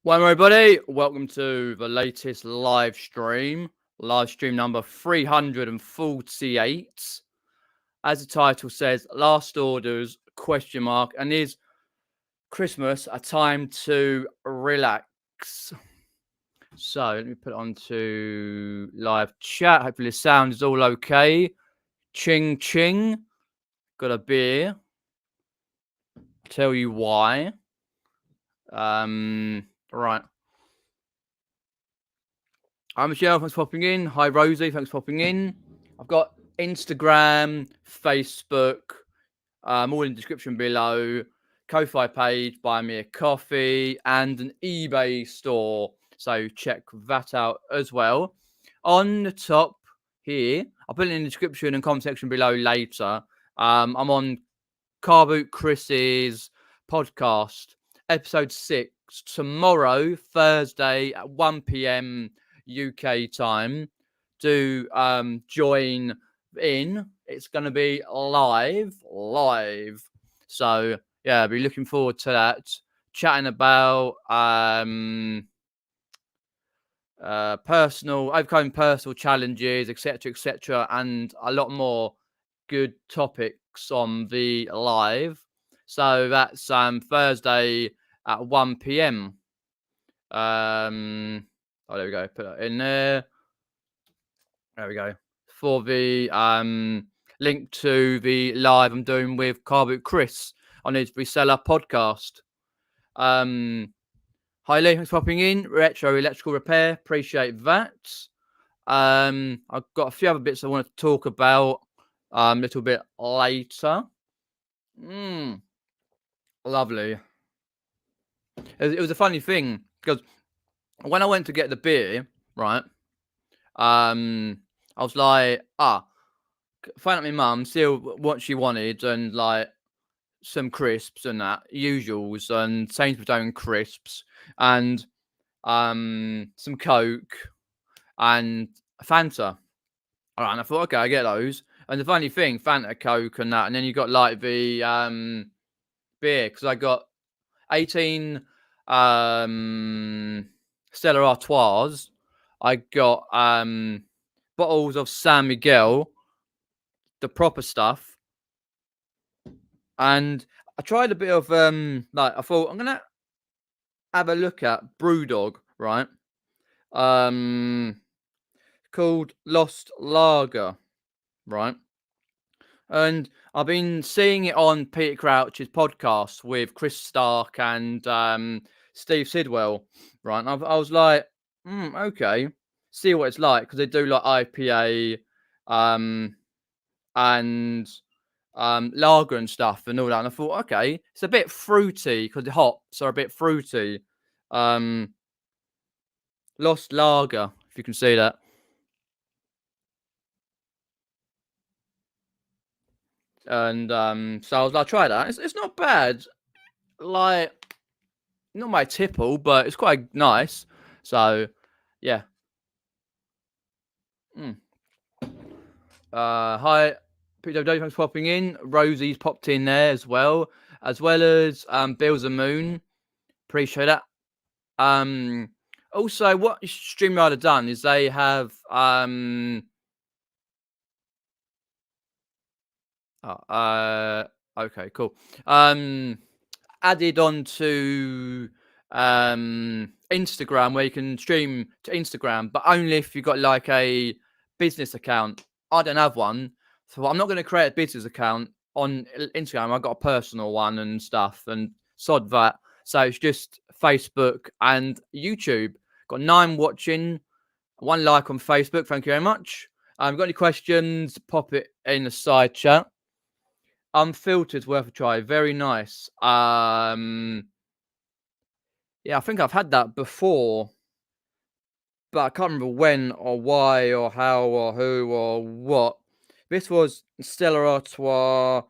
Welcome everybody, welcome to the latest live stream number 348. As the title says, last orders, ? And is Christmas a time to relax? So let me put it onto live chat. Hopefully the sound is all okay. Ching ching. Got a beer. Tell you why. Right. Hi Michelle, thanks for popping in. Hi Rosie, thanks for popping in. I've got Instagram, Facebook, all in the description below. Ko-Fi page, buy me a coffee, and an eBay store. So check that out as well. On the top here, I'll put it in the description and comment section below later. I'm on Carboots Chris's podcast, episode 6, tomorrow, Thursday at 1 p.m. UK time. Do join in. It's going to be live. So yeah, I'll be looking forward to that. Chatting about overcoming personal challenges, etc., and a lot more good topics on the live. So that's Thursday at 1 p.m. Oh, there we go. Put that in there. There we go. For the link to the live I'm doing with Carboots Chris on his Reseller podcast. Hi Lee, thanks for popping in. Retro electrical repair, appreciate that. I've got a few other bits I want to talk about a little bit later. Lovely. It was a funny thing because when I went to get the beer, right, I was like, found out my mum, see what she wanted, and like some crisps and that, usuals, and Sainsbury's own crisps, and some Coke and Fanta. All right, and I thought, okay, I get those. And the funny thing, Fanta, Coke, and that, and then you got like the beer, because I got 18 Stella Artois. I got bottles of San Miguel, the proper stuff, and I tried a bit of like I thought I'm gonna have a look at Brewdog, right? Called Lost Lager, right? And I've been seeing it on Peter Crouch's podcast with Chris Stark and Steve Sidwell, right? And I was like, okay, see what it's like, because they do like IPA and lager and stuff and all that. And I thought, okay, it's a bit fruity because the hops are a bit fruity. Lost Lager, if you can see that. And so I was like, try that. It's not bad. Like, not my tipple, but it's quite nice. So, yeah. Hi, Peter, thanks for popping in. Rosie's popped in there as well as Bills and Moon. Appreciate that. Also, what StreamYard have done is they have okay, cool. Added on to Instagram, where you can stream to Instagram, but only if you've got like a business account. I don't have one, so I'm not going to create a business account on Instagram. I've got a personal one and stuff, and sod that. So it's just Facebook and YouTube. Got 9 watching, 1 like on Facebook. Thank you very much. Got any questions? Pop it in the side chat. Unfiltered, worth a try. Very nice. Yeah, I think I've had that before, but I can't remember when or why or how or who or what. This was Stella Artois.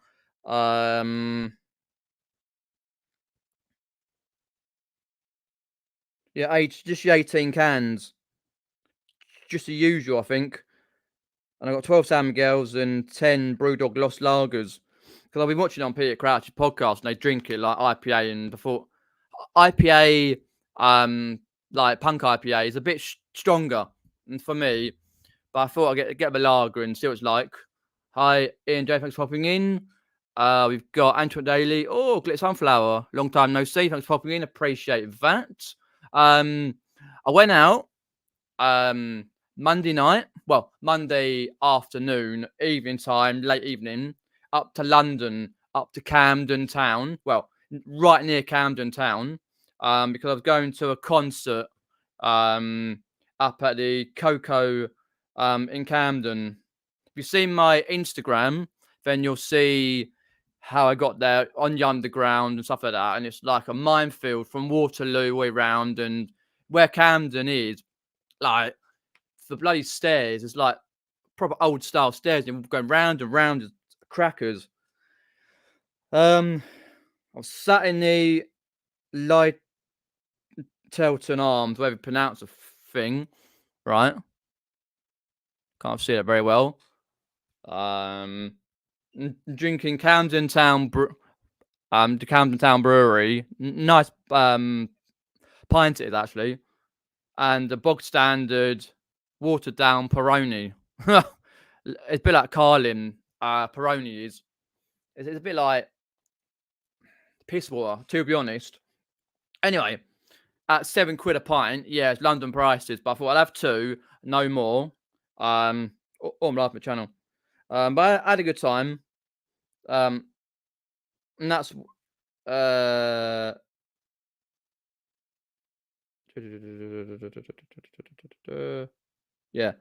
Yeah, just 18 cans. Just the usual, I think. And I got 12 San Miguel's and 10 Brewdog Lost Lagers. Because I've been watching on Peter Crouch's podcast and they drink it like IPA, and I thought IPA like punk IPA is a bit stronger for me. But I thought I'd get a lager and see what it's like. Hi, Ian J. Thanks for popping in. We've got Antoine Daly. Oh, Glitter Sunflower. Long time no see. Thanks for popping in. Appreciate that. I went out Monday night. Well, Monday afternoon, evening time, late evening, up to London, up to Camden Town. Well, right near Camden Town, because I was going to a concert up at the Coco in Camden. If you've seen my Instagram, then you'll see how I got there on the underground and stuff like that. And it's like a minefield from Waterloo way round, and where Camden is, like the bloody stairs is like proper old style stairs, and going round and round as crackers. I was sat in the Lyttelton Arms, whatever you pronounce the thing, right? Can't see it very well. Drinking Camden Town, the Camden Town Brewery. Nice pint it is actually, and the bog standard watered down Peroni. It's a bit like Carlin. Peroni is. It's a bit like piss water, to be honest. Anyway, at £7 a pint, yeah, it's London prices, but I thought I'll have two, no more. I'm live my channel. But I had a good time. And that's yeah.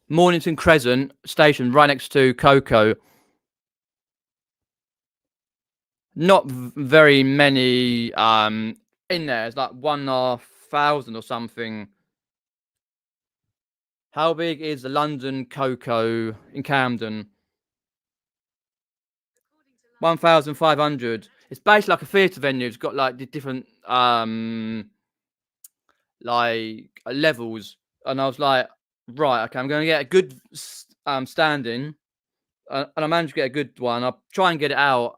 Mornington Crescent station right next to Coco. Not very many in there. It's like 1,500 or something. How big is the London Coco in Camden? 1,500. It's basically like a theatre venue. It's got like the different like levels, and I was like, right, okay, I'm going to get a good standing, and I managed to get a good one. I'll try and get it out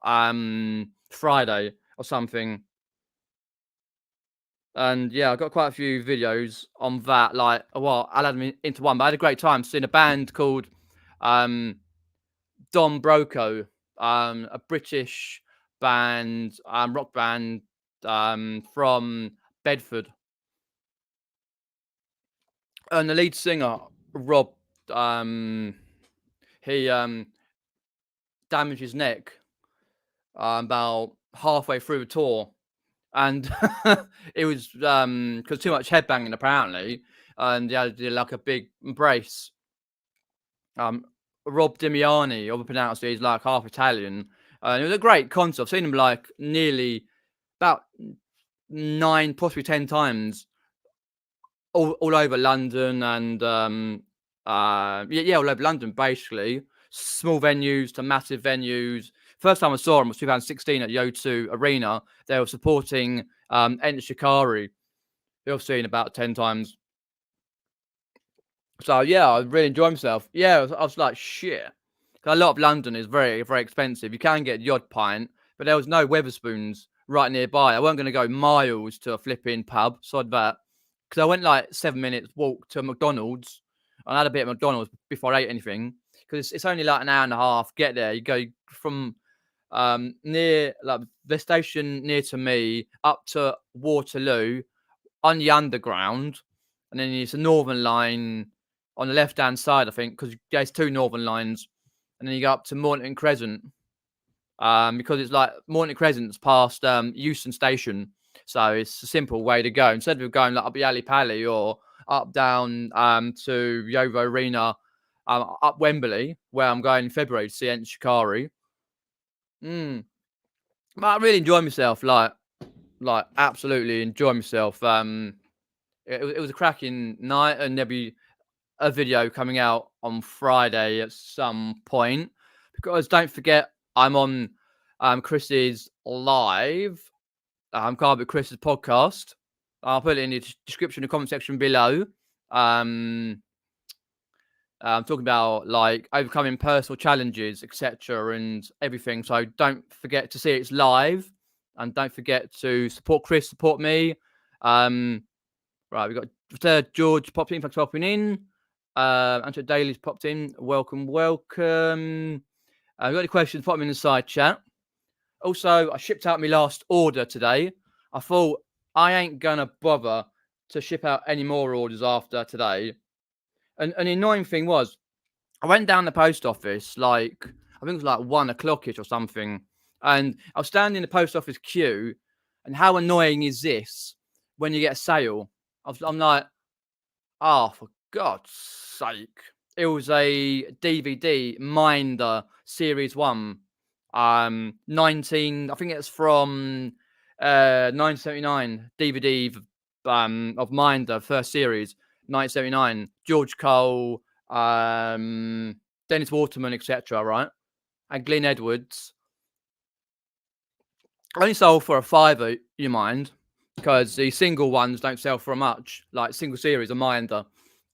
Friday or something. And yeah, I got quite a few videos on that. Like, well, I'll add them into one. But I had a great time seeing a band called Don Broco, a British band, rock band from Bedford. And the lead singer, Rob, he damaged his neck about halfway through the tour. And it was because too much headbanging apparently, and he had to do like a big brace. Rob Dimiani, or pronounced it, he's like half Italian, and it was a great concert. I've seen him like nearly about 9, possibly 10 times, all over London, and yeah, all over London basically. Small venues to massive venues. First time I saw him was 2016 at the O2 Arena. They were supporting Enter Shikari, who I've seen about 10 times. So yeah, I really enjoyed myself. Yeah, I was like, shit. A lot of London is very, very expensive. You can get the odd pint, but there was no Wetherspoons right nearby. I wasn't going to go miles to a flipping pub, so that. Because I went like 7 minutes walk to McDonald's, and I had a bit of McDonald's before I ate anything. Because it's only like an hour and a half. Get there, you go from near like the station near to me up to Waterloo on the underground, and then it's a Northern line on the left hand side, I think, because there's 2 Northern lines, and then you go up to Mornington Crescent, because it's like Mornington Crescent's past Euston Station, so it's a simple way to go instead of going like up the Alley Pally or up down to Yeovil Arena, up Wembley, where I'm going in February to see Enter Shikari. But I really enjoyed myself, like absolutely enjoyed myself. It was a cracking night, and there'll be a video coming out on Friday at some point. Because don't forget, I'm on Chris's live, Carboots Chris's podcast. I'll put it in the description, the comment section below. I'm talking about like overcoming personal challenges, etc., and everything. So don't forget to see it's live, and don't forget to support Chris, support me. Right, we got George popped in. Thanks for popping in. Andrew Daly's popped in. Welcome, welcome. Got any questions? Pop them in the side chat. Also, I shipped out my last order today. I thought I ain't gonna bother to ship out any more orders after today. And the annoying thing was, I went down the post office like I think it was like 1 o'clockish or something, and I was standing in the post office queue. And how annoying is this when you get a sale? I'm like, oh, for God's sake! It was a DVD Minder Series One, 19. I think it's from 1979 DVD of Minder first series, 1979. George Cole, Dennis Waterman, etc. Right, and Glenn Edwards. Only sold for a fiver, you mind, because the single ones don't sell for much, like single series of Minder.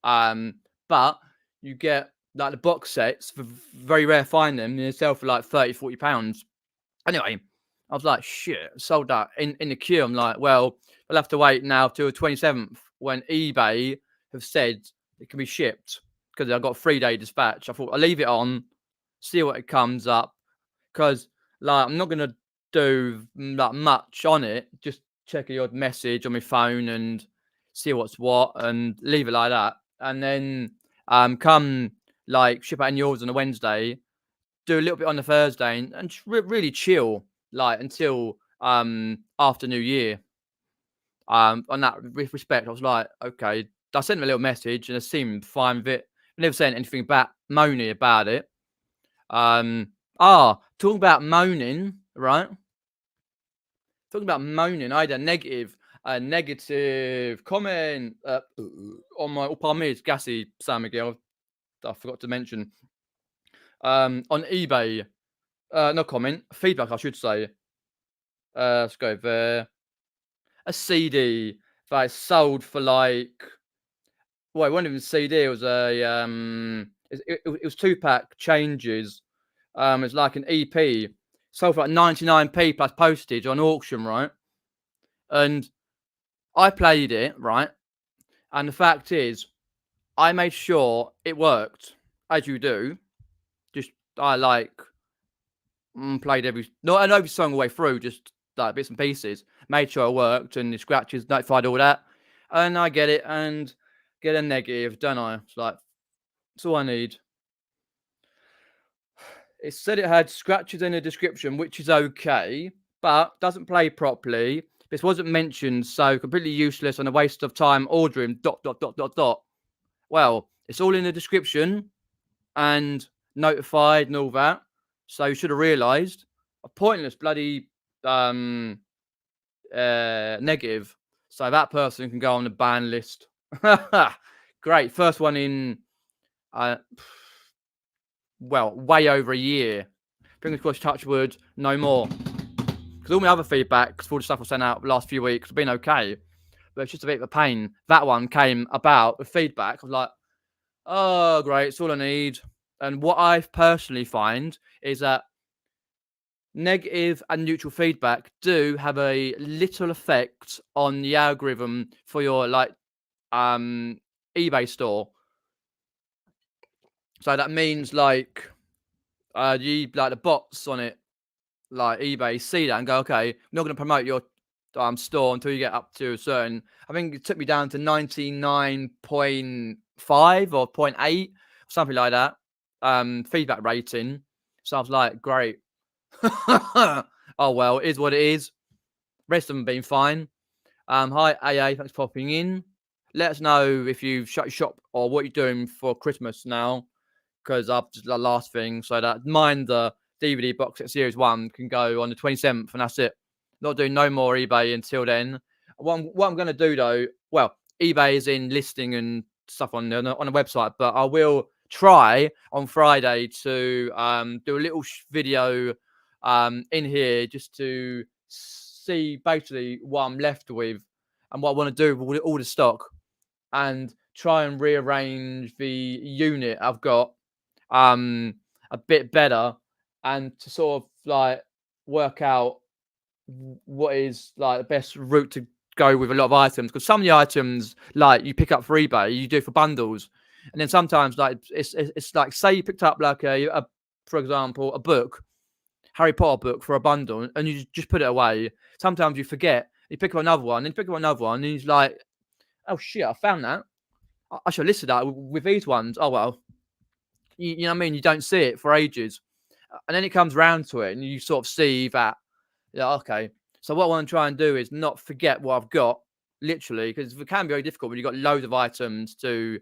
But you get like the box sets for very rare find them, and they sell for like 30, £40. Anyway, I was like, shit, sold that in the queue. I'm like, well, we'll have to wait now till the 27th when eBay have said it can be shipped because I've got a 3-day dispatch. I thought I'll leave it on, see what it comes up, because like I'm not gonna do like much on it. Just check your message on my phone and see what's what, and leave it like that. And then come like ship out in yours on a Wednesday, do a little bit on the Thursday, and just really chill like until after New Year. On that respect, I was like, okay. I sent him a little message and it seemed fine with it. I never said anything moany about it. Talking about moaning, right? Talking about moaning, I had a negative comment on my Palmeiras Gassy San Miguel. I forgot to mention on eBay. No comment, feedback, I should say. Let's go there. A CD that is sold for like, well, it wasn't even a CD. It was a it was 2-pack changes. It's like an EP. Sold for like 99p plus postage on auction, right? And I played it, right? And the fact is, I made sure it worked, as you do. Just I like played not every song all the way through, just like bits and pieces. Made sure it worked, and the scratches notified all that. And I get it and get a negative, don't I? It's like that's all I need. It said it had scratches in the description, which is okay, but doesn't play properly. This wasn't mentioned, so completely useless and a waste of time ordering. ... Well, it's all in the description and notified and all that. So you should have realised a pointless bloody negative. So that person can go on the ban list. Great. First one in way over a year. Fingers crossed, touch wood, no more. Because all my other feedback for all the stuff I sent out the last few weeks have been okay. But it's just a bit of a pain. That one came about with feedback. I was like, oh, great, it's all I need. And what I personally find is that negative and neutral feedback do have a little effect on the algorithm for your like eBay store. So that means like you like the bots on it, like eBay, see that and go, okay, I'm not going to promote your store until you get up to a certain. I think it took me down to 99.5 or 0.8, something like that. Feedback rating. So I was like, great. Oh well, it is what it is. Rest of them been fine. Hi AA, thanks for popping in. Let us know if you've shut your shop or what you're doing for Christmas now, because I've just the last thing. So that mind the DVD box set series 1 can go on the 27th, and that's it. Not doing no more eBay until then. What I'm going to do though, well, eBay is in listing and stuff on the website, but I will try on Friday to do a little video in here just to see basically what I'm left with and what I want to do with all the stock, and try and rearrange the unit I've got a bit better, and to sort of like work out what is like the best route to go with a lot of items, because some of the items like you pick up for eBay, you do for bundles, and then sometimes like it's like, say you picked up like a for example a book, Harry Potter book for a bundle, and you just put it away. Sometimes you forget, you pick up another one, and you pick up another one, and he's like, oh shit, I found that. I should have listed that with these ones. Oh well, you know what I mean? You don't see it for ages. And then it comes round to it, and you sort of see that, yeah, okay. So what I want to try and do is not forget what I've got, literally, because it can be very difficult when you've got loads of items to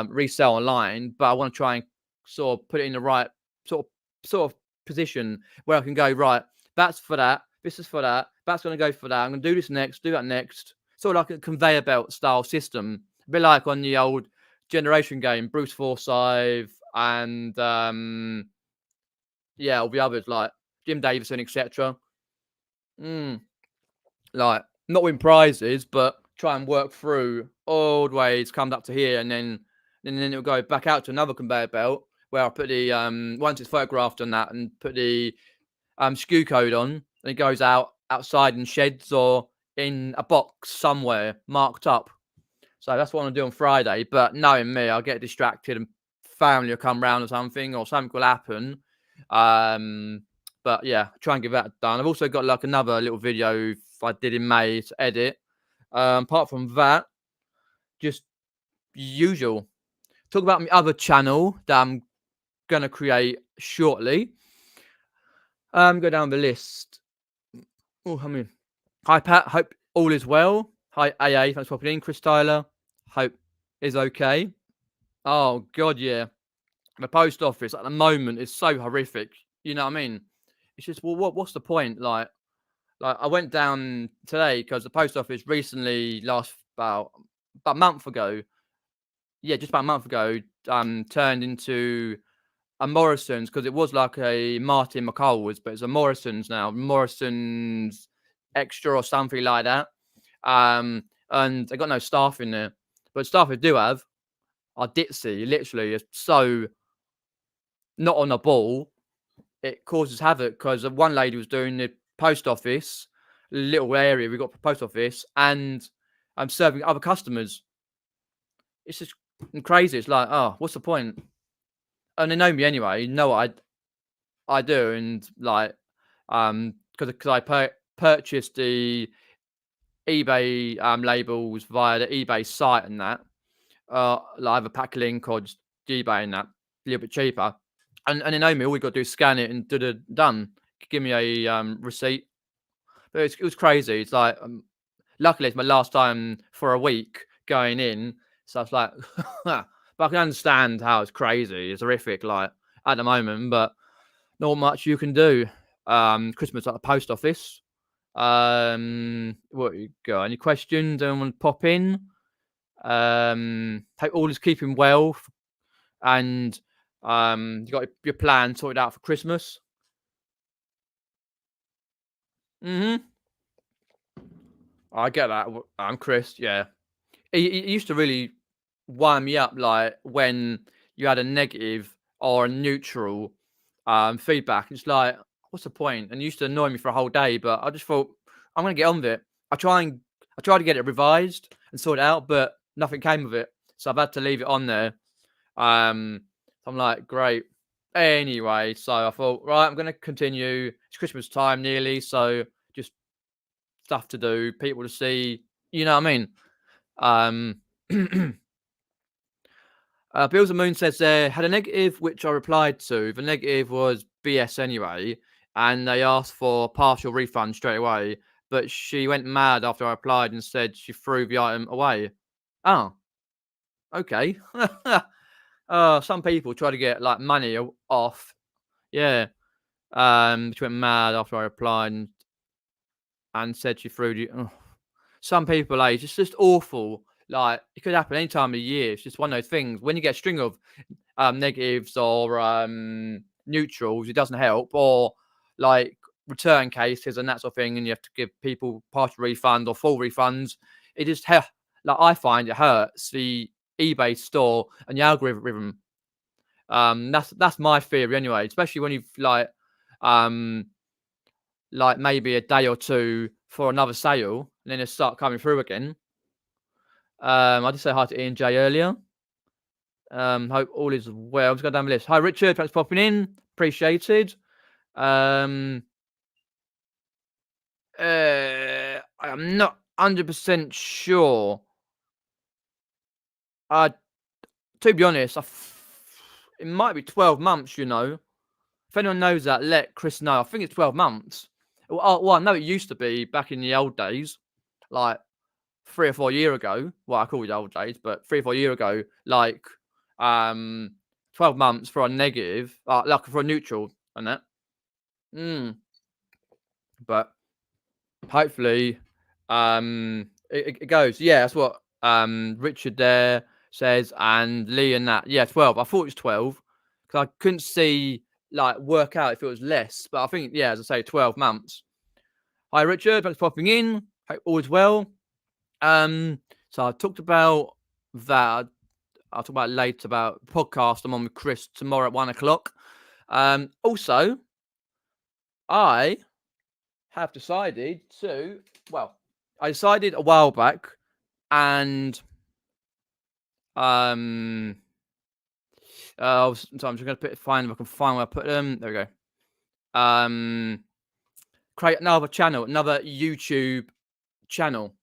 resell online. But I want to try and sort of put it in the right sort of position where I can go, right, that's for that, this is for that, that's going to go for that. I'm going to do this next, do that next. Sort of like a conveyor belt style system, a bit like on the old Generation game, Bruce Forsyth and yeah, all the others like Jim Davison, etc. Like not win prizes, but try and work through all the ways, come up to here, and then it'll go back out to another conveyor belt where I put the once it's photographed on that and put the SKU code on, and it goes outside in sheds or in a box somewhere marked up. So that's what I want to do on Friday. But knowing me, I'll get distracted and family will come round or something will happen. But yeah, try and get that done. I've also got like another little video I did in May to edit. Apart from that, just usual. Talk about my other channel that I'm gonna create shortly. Go down the list. Oh, I mean, hi Pat, hope all is well. Hi AA, thanks for popping in. Chris Tyler, hope is okay. Oh god, yeah. The post office at the moment is so horrific. You know what I mean? It's just, well, what's the point? Like I went down today because the post office recently, about a month ago, yeah, just about a month ago, turned into a Morrison's, because it was like a Martin McColl's, but it's a Morrison's now, Morrison's Extra or something like that. And they got no staff in there, but staff they do have are ditzy. Literally, it's so not on the ball. It causes havoc because one lady was doing the post office, little area we got for post office, and I'm serving other customers. It's just crazy. It's like, oh, what's the point? And they know me anyway. You know what I do, and like, because I purchased the eBay labels via the eBay site and that, like either pack a link or just eBay and that, a little bit cheaper. And they know me. All we got to do is scan it and done. Give me a receipt. But it was crazy. It's like, luckily it's my last time for a week going in, so it's like, but I can understand how it's crazy. It's horrific, like at the moment, but not much you can do. Christmas at the post office. What you got? Any questions? Anyone pop in? Hope all is keeping well, and you got your plan sorted out for Christmas. I get that. I'm Chris. Yeah, it used to really wind me up, like when you had a negative or a neutral feedback. It's like, what's the point? And it used to annoy me for a whole day. But I just thought, I'm gonna get on with it. I tried to get it revised and sort it out, but nothing came of it. So I've had to leave it on there. I'm like, great. Anyway, so I thought, right, I'm gonna continue. It's Christmas time nearly, so just stuff to do, people to see. You know what I mean? Bills and Moon says they had a negative, which I replied to. The negative was BS anyway, and they asked for partial refund straight away. But she went mad after I replied and said she threw the item away. Oh, okay. Some people try to get like money off. Yeah. She went mad after I replied and said she threw the. Oh. Some people, it's just awful. Like, it could happen any time of the year. It's just one of those things. When you get a string of negatives or neutrals, it doesn't help. Or like return cases and that sort of thing, and you have to give people partial refund or full refunds. It just like, I find it hurts the eBay store and the algorithm. That's my theory anyway. Especially when you've like maybe a day or two for another sale, and then they start coming through again. I did say hi to Ian J earlier. Hope all is well. I'm just going down the list. Hi, Richard. Thanks for popping in. Appreciated. I'm not 100% sure. To be honest, it might be 12 months, you know. If anyone knows that, let Chris know. I think it's 12 months. Well, I know it used to be back in the old days, like 3 or 4 years ago. Well, I call it the old days, but 3 or 4 years ago, like 12 months for a negative, like for a neutral and that. But hopefully, it goes. Yeah, that's what Richard there says, and Lee and that. Yeah, 12. I thought it was 12 because I couldn't see work out if it was less, but I think as I say, 12 months. Hi, Richard. Thanks for popping in. Hope all is well. So I talked about that. I'll talk about later about the podcast I'm on with Chris tomorrow at 1 o'clock. Also, I have decided to. Well, I decided a while back, and so I'm just going to find if I can find where I put them. There we go. Create another channel, another YouTube channel.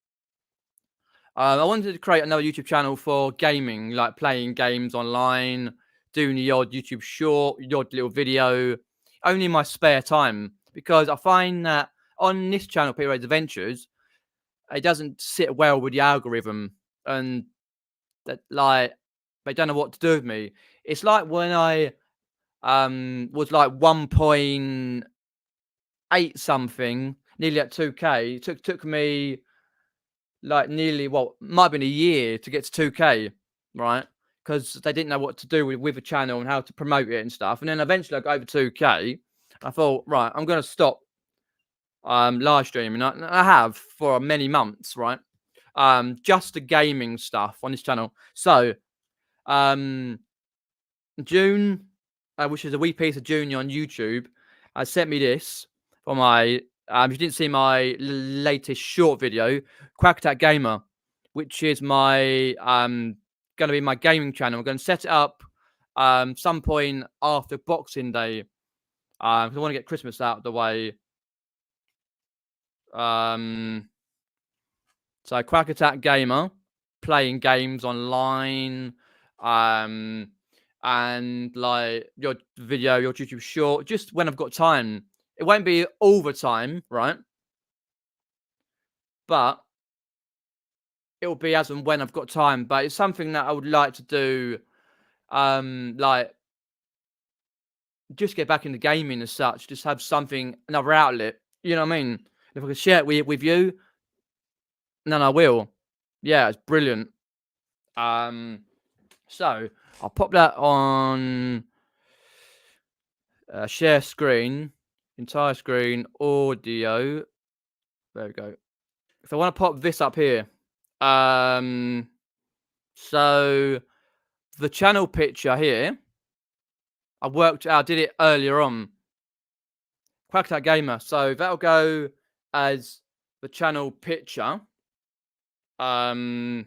I wanted to create another YouTube channel for gaming, like playing games online, doing the odd YouTube short, the odd little video, only in my spare time. Because I find that on this channel, Peter Ray's Adventures, it doesn't sit well with the algorithm, and that they don't know what to do with me. It's like when I was like 1.8 something, nearly at 2K. It took me nearly might have been a year to get to 2K, right? Because they didn't know what to do with a channel and how to promote it and stuff. And then eventually I got over 2K. I thought, right, I'm going to stop live streaming. I have for many months, right? Just the gaming stuff on this channel. So, June, which is a wee piece of Junior on YouTube, sent me this for my. If you didn't see my latest short video, Quack Attack Gamer, which is my going to be my gaming channel. I'm going to set it up some point after Boxing Day because I want to get Christmas out of the way. So Quack Attack Gamer, playing games online, and your video, your YouTube short, just when I've got time. It won't be all the time, right? But it will be as and when I've got time. But it's something that I would like to do, just get back into gaming as such. Just have something, another outlet. You know what I mean? If I could share it with you, then I will. Yeah, it's brilliant. So I'll pop that on share screen, entire screen, audio. There we go. If I want to pop this up here, so the channel picture here, I did it earlier on. Quack Attack Gamer. So that'll go as the channel picture. The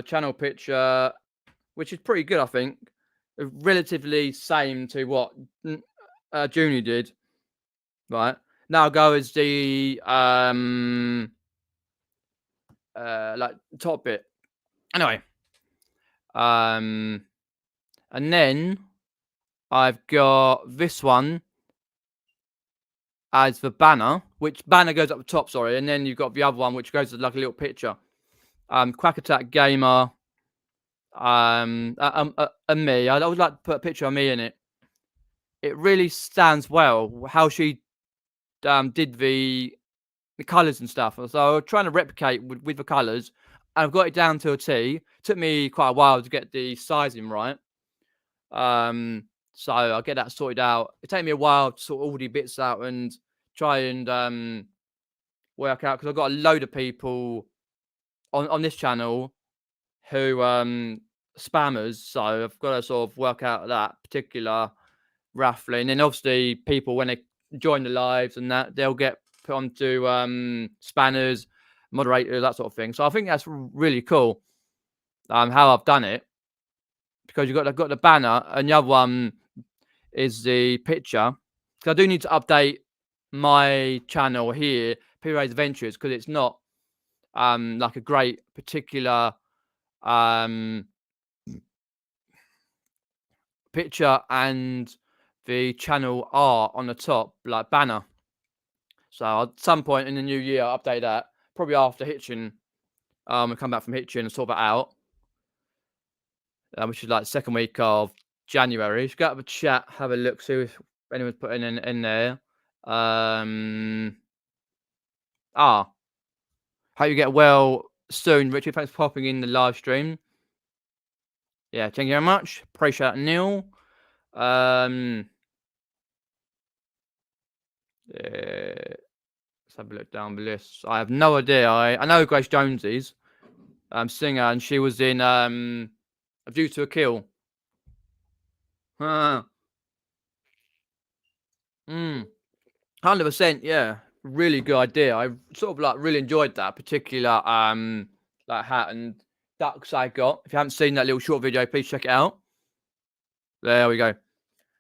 channel picture, which is pretty good, I think. Relatively same to what Junior did. Right. Now I'll go as the top bit. Anyway. And then I've got this one as the banner, which banner goes up the top, sorry, and then you've got the other one which goes like a little picture. Quack Attack Gamer, and me. I would like to put a picture of me in it. It really stands well how she did the colours and stuff. So I'm trying to replicate with the colours, and I've got it down to a T. It took me quite a while to get the sizing right. So I'll get that sorted out. It takes me a while to sort all the bits out and try and work out, because I've got a load of people on this channel who spammers, so I've got to sort of work out that particular roughly. And then obviously people, when they join the lives and that, they'll get put onto spanners, moderators, that sort of thing. So I think that's really cool. How I've done it, because I've got the banner, and the other one is the picture. Because I do need to update my channel here, P-Ray's Adventures, because it's not like a great particular picture, and the channel art on the top, like banner. So at some point in the new year, I'll update that. Probably after Hitchin. I'll come back from Hitchin and sort that out. Which is like the second week of January. Just go out of a chat, have a look, see if anyone's putting in there. Hope you get well soon, Richard. Thanks for popping in the live stream. Yeah, thank you very much. Appreciate it, Neil. Yeah, let's have a look down the list. I have no idea. I know Grace Jones is singer, and she was in A View to a Kill. 100%, yeah. Really good idea. I sort of like really enjoyed that particular like hat and ducks I got. If you haven't seen that little short video, please check it out. There we go.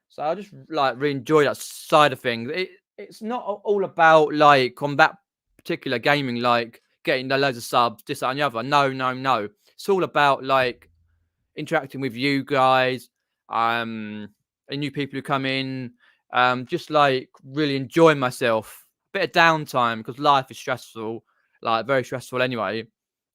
So I just like really enjoy that side of things. It's not all about like on that particular gaming, like getting loads of subs, this, that, and the other. No. It's all about like interacting with you guys, and new people who come in, just like really enjoying myself. Bit of downtime, because life is stressful, like very stressful anyway.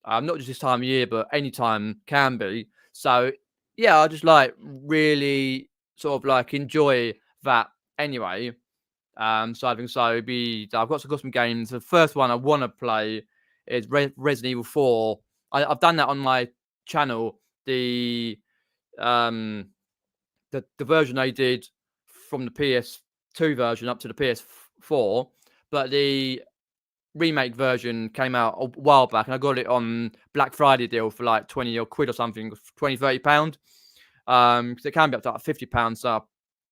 Not just this time of year, but any time can be. So yeah, I just like really sort of like enjoy that anyway. So I think so. I've got some games. The first one I want to play is Resident Evil 4. I've done that on my channel. The version they did from the PS2 version up to the PS4, but the remake version came out a while back, and I got it on Black Friday deal for like 20 or quid or something, 20, 30 pound. Because it can be up to like 50 pounds. So I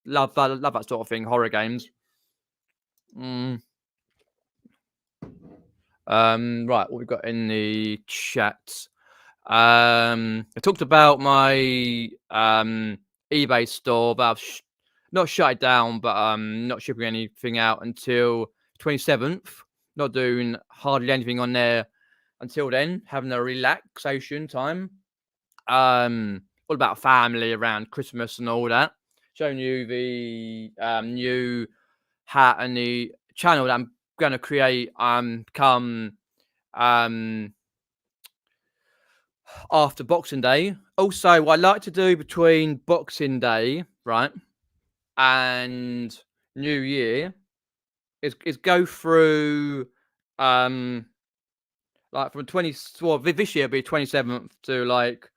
love that sort of thing, horror games. Right, what we've got in the chat. I talked about my eBay store, but I've not shut it down, but not shipping anything out until 27th. Not doing hardly anything on there until then. Having a relaxation time. All about family around Christmas and all that. Showing you the new hat and the channel that I'm going to create come after Boxing Day. Also, what I like to do between Boxing Day, right, and New Year is go through like from this year will be 27th to like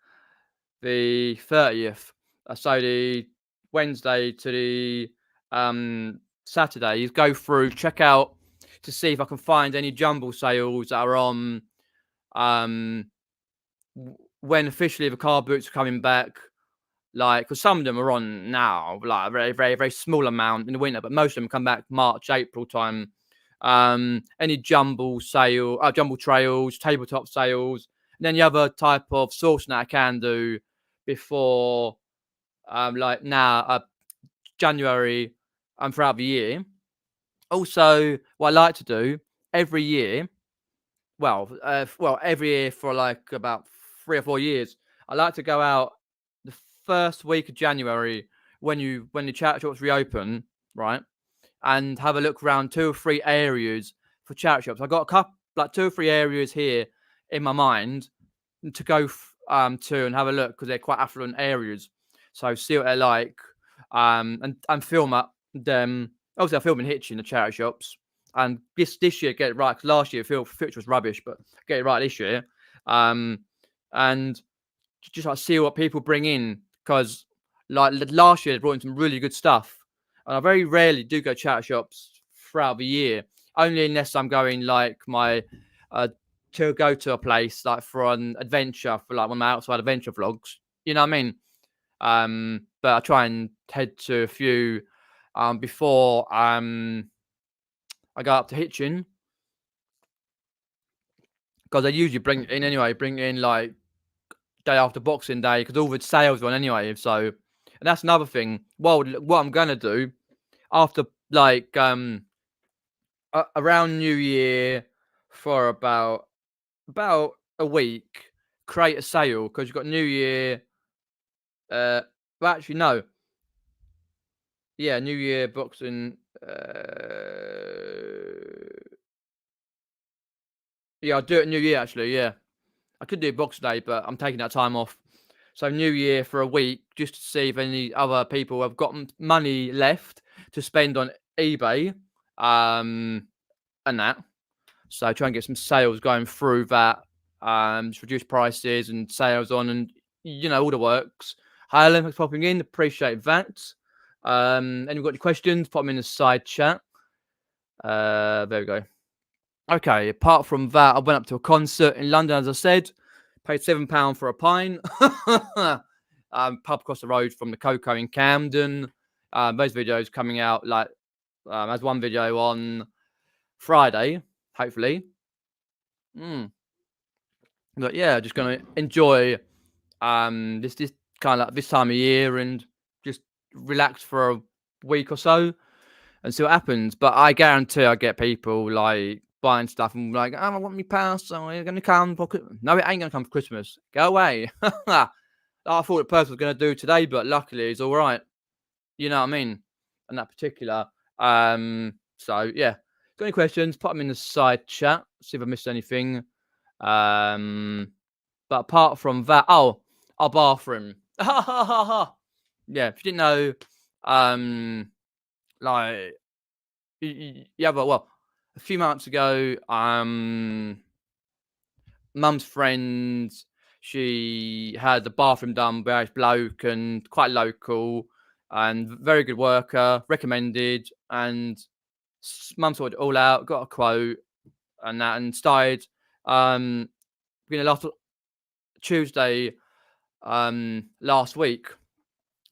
the 30th. So the Wednesday to the Saturday, is go through, check out to see if I can find any jumble sales that are on when officially the Carboots are coming back. Like, because some of them are on now, like a very, very, very small amount in the winter, but most of them come back March, April time. Any jumble trails, tabletop sales, and then the other type of sourcing that I can do before, like now, January, and throughout the year. Also, what I like to do every year, every year for like about 3 or 4 years, I like to go out the first week of January when the charity shops reopen, right, and have a look around 2 or 3 areas for charity shops. I've got a couple, like 2 or 3 areas here in my mind to go to and have a look, because they're quite affluent areas. So see what they're like, and film at them. Obviously, I film in Hitchin, the charity shops, and this year get it right, because last year Fitch was rubbish, but get it right this year, and just like see what people bring in, because like last year they brought in some really good stuff, and I very rarely do go charity shops throughout the year, only unless I'm going like to go to a place like for an adventure, for like one of my outside adventure vlogs. You know what I mean? But I try and head to a few before I go up to Hitchin because they usually bring it in anyway. Bring it in like day after Boxing Day because all the sales are on anyway. So, and that's another thing. Well, what I'm gonna do after like around New Year for about a week, create a sale because you've got New Year. Well, actually, no. Yeah, New Year Boxing. Yeah, I'll do it New Year actually. Yeah, I could do Boxing Day, but I'm taking that time off. So New Year for a week just to see if any other people have got money left to spend on eBay, and that. So try and get some sales going through that, just reduce prices and sales on, and all the works. Hi, Alan, thanks for popping in. Appreciate that. Anyone got any questions? Pop them in the side chat. There we go. Okay, apart from that, I went up to a concert in London, as I said. Paid £7 for a pint. Pub across the road from the Coco in Camden. Those videos coming out like as one video on Friday, hopefully. But yeah, just gonna enjoy this kind of like this time of year and just relax for a week or so and see what happens. But I guarantee I get people like buying stuff and like, oh, I want me pass, so you're gonna come for No, it ain't gonna come for Christmas. Go away. I thought the person was gonna do today, but luckily it's all right. You know what I mean? And that particular. So yeah. Got any questions? Put them in the side chat. See if I missed anything. But apart from that, our bathroom. Yeah, if you didn't know, like yeah, but well, a few months ago, mum's friend, she had the bathroom done by a bloke and quite local and very good worker, recommended, and mum sorted it all out, got a quote and that, and started beginning last Tuesday last week.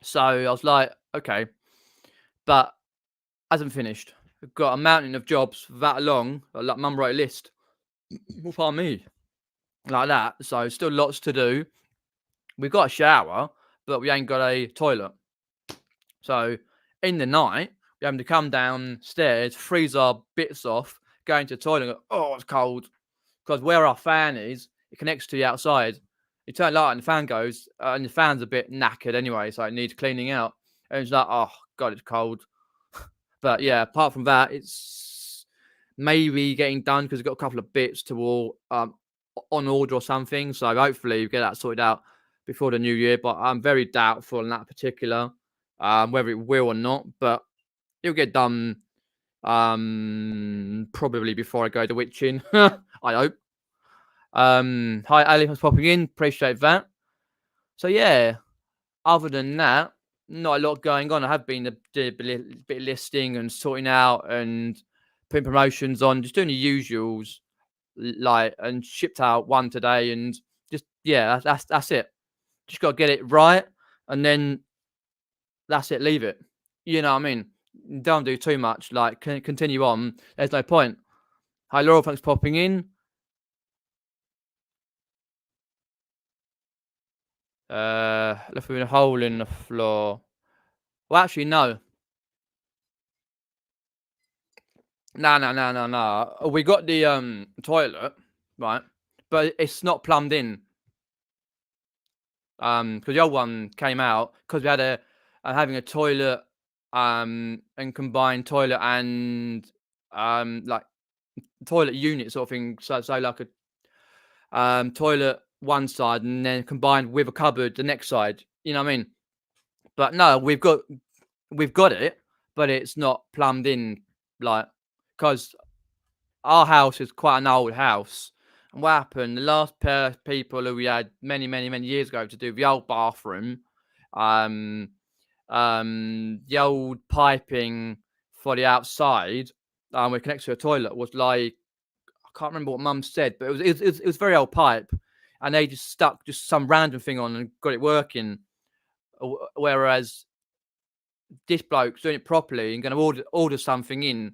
So I was like, okay, but hasn't finished. I've got a mountain of jobs that long. Like mum wrote a list. Well, pardon me. Like that. So still lots to do. We've got a shower, but we ain't got a toilet. So in the night, we're having to come downstairs, freeze our bits off, go into the toilet and go, oh, it's cold. Because where our fan is, it connects to the outside. You turn the light on, the fan goes, and the fan's a bit knackered anyway, so it needs cleaning out. And it's like, oh, God, it's cold. But yeah, apart from that, it's maybe getting done because we've got a couple of bits to all on order or something. So hopefully we get that sorted out before the new year. But I'm very doubtful in that particular, whether it will or not. But it'll get done probably before I go to witching. I hope. Hi, Ali, thanks for popping in. Appreciate that. So yeah, other than that, not a lot going on. I have been a bit of listing and sorting out and putting promotions on, just doing the usuals, like, and shipped out one today, and just yeah, that's it. Just got to get it right, and then that's it. Leave it. You know what I mean? Don't do too much. Like, continue on. There's no point. Hi, Laura, thanks for popping in. Left with a hole in the floor. Well, actually, no. No. We got the toilet, right? But it's not plumbed in. Because the old one came out because we had having a toilet, and combined toilet and like toilet unit sort of thing. So like a toilet one side and then combined with a cupboard the next side. You know what I mean? But no, we've got it, but it's not plumbed in, like, because our house is quite an old house. And what happened? The last pair of people who we had many years ago to do the old bathroom, the old piping for the outside, we connected to a toilet was like, I can't remember what Mum said, but it was very old pipe, and they just stuck just some random thing on and got it working. Whereas this bloke's doing it properly and going to order something in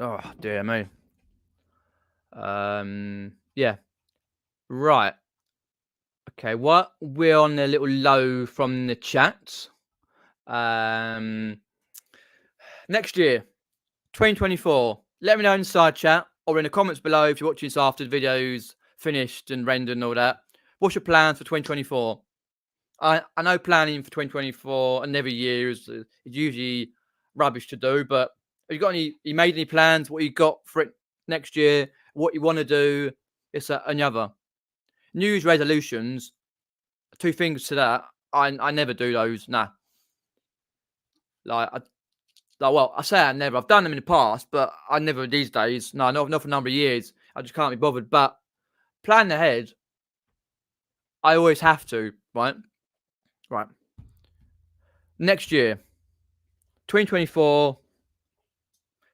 Oh dear me. Yeah. Right. Okay. What we're on a little low from the chat. Um, Next year, 2024. Let me know in the side chat or in the comments below if you're watching this after the video's finished and rendered and all that. What's your plans for 2024? I know planning for 2024 and every year is usually rubbish to do, but have you got any? You made any plans? What you got for it next year? What you want to do? It's another New Year's resolutions. Two things to that. I never do those. Nah, like well, I say I never. I've done them in the past, but I never these days. No, not for a number of years. I just can't be bothered. But plan ahead. I always have to. Right. Right. Next year, 2024.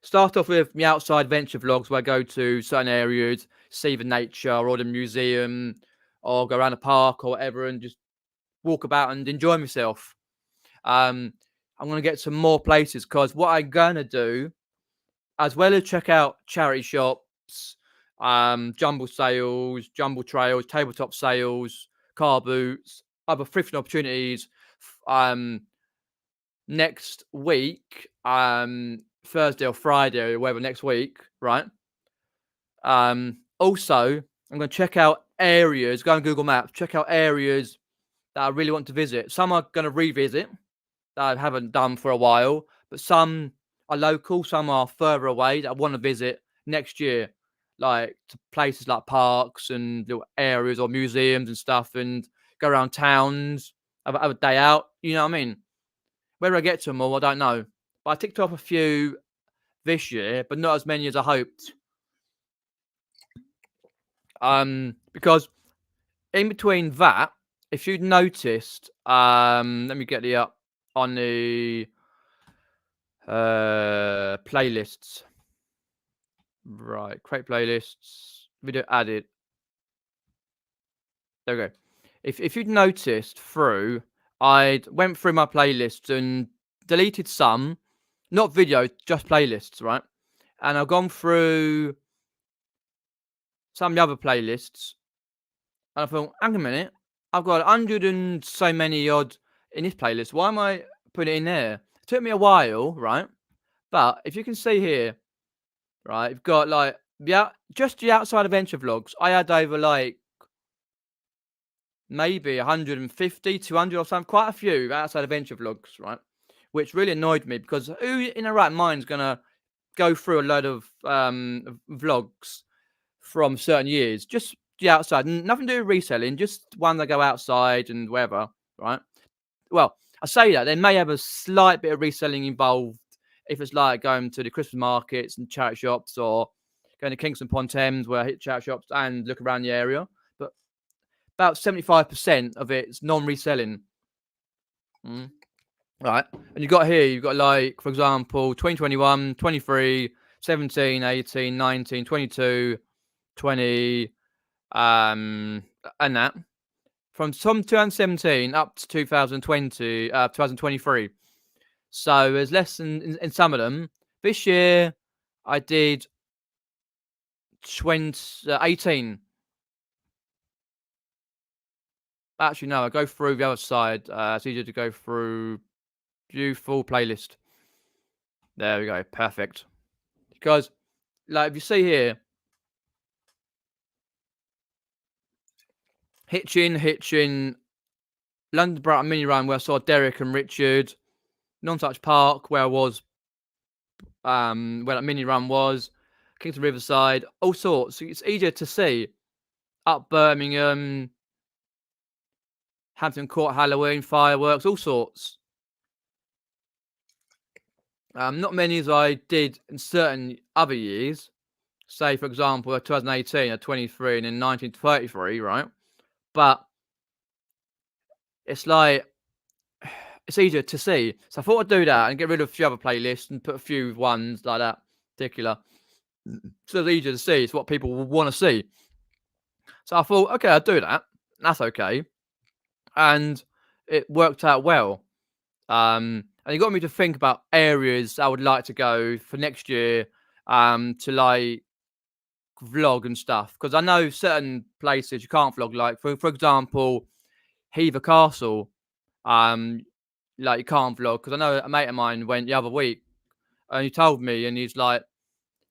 Start off with my outside venture vlogs where I go to certain areas, see the nature or the museum, or go around the park or whatever, and just walk about and enjoy myself. I'm gonna get some more places because what I'm gonna do, as well as check out charity shops, jumble sales, jumble trails, tabletop sales, Carboots, other thrifting opportunities. Next week, Thursday or Friday or whatever next week, right? Also, I'm going to check out areas, go on Google Maps, check out areas that I really want to visit. Some are going to revisit that I haven't done for a while, but some are local, some are further away that I want to visit next year, like to places like parks and little areas or museums and stuff, and go around towns, have a day out. You know what I mean? Whether I get to them all, I don't know. But I ticked off a few this year, but not as many as I hoped. Because in between that, if you'd noticed, let me get the up on the playlists. Right, create playlists, video added. There we go. If you'd noticed through, I went through my playlists and deleted some, not video, just playlists, right? And I've gone through some of the other playlists, and I thought, hang a minute, I've got 100 and so many odd in this playlist. Why am I putting it in there? It took me a while, right? But if you can see here, right, you've got like, yeah, just the outside adventure vlogs. I had over like maybe 150, 200 or something, quite a few outside adventure vlogs, right? Which really annoyed me because who in their right mind is going to go through a load of vlogs from certain years? Just the outside, nothing to do with reselling, just one that go outside and wherever, right? Well, I say that they may have a slight bit of reselling involved if it's like going to the Christmas markets and charity shops or going to Kingston upon Thames where I hit charity shops and look around the area. But about 75% of it's non-reselling. Right. And you've got like, for example, 2021, 23, 17, 18, 19, 22, 20, and that. From 2017 up to 2020, 2023. So there's less in some of them. This year, I did 18. Actually, no, I go through the other side. It's easier to go through view full playlist. There we go. Perfect. Because, like, if you see here, Hitchin, London Brighton Mini Run, where I saw Derek and Richard, Non-Touch Park, where I was, where that mini run was, Kingston Riverside, all sorts. It's easier to see. Up Birmingham, Hampton Court Halloween, fireworks, all sorts. Not many as I did in certain other years. Say, for example, 2018, 23, and then 1933, right? But it's like, it's easier to see. So I thought I'd do that and get rid of a few other playlists and put a few ones like that, particular. So it's easier to see. It's what people will want to see. So I thought, okay, I'll do that. That's okay. And it worked out well. And it got me to think about areas I would like to go for next year. to like vlog and stuff, because I know certain places you can't vlog. Like for example, Hever Castle, um, like you can't vlog, because I know a mate of mine went the other week and he told me, and he's like,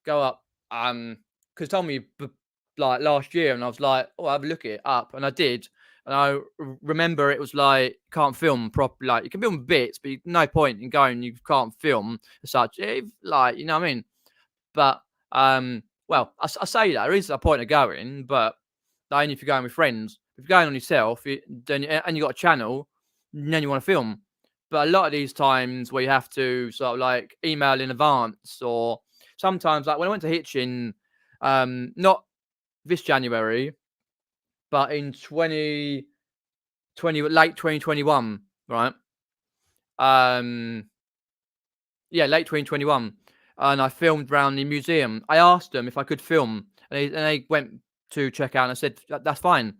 go up, because he told me like last year, and I was like, oh, I'll have a look at it up, and I did, and I remember it was like can't film properly. Like you can film bits, but no point in going. You can't film as such. Like you know what I mean? But well, I say that there is a point of going, but only if you're going with friends. If you're going on yourself, then and you got a channel, then you want to film. But a lot of these times where you have to sort of like email in advance, or sometimes like when I went to Hitchin, not this January, but in 2020, late 2021, right? Um, yeah, late 2021, and I filmed around the museum. I asked them if I could film, and they went to check out, and I said that's fine.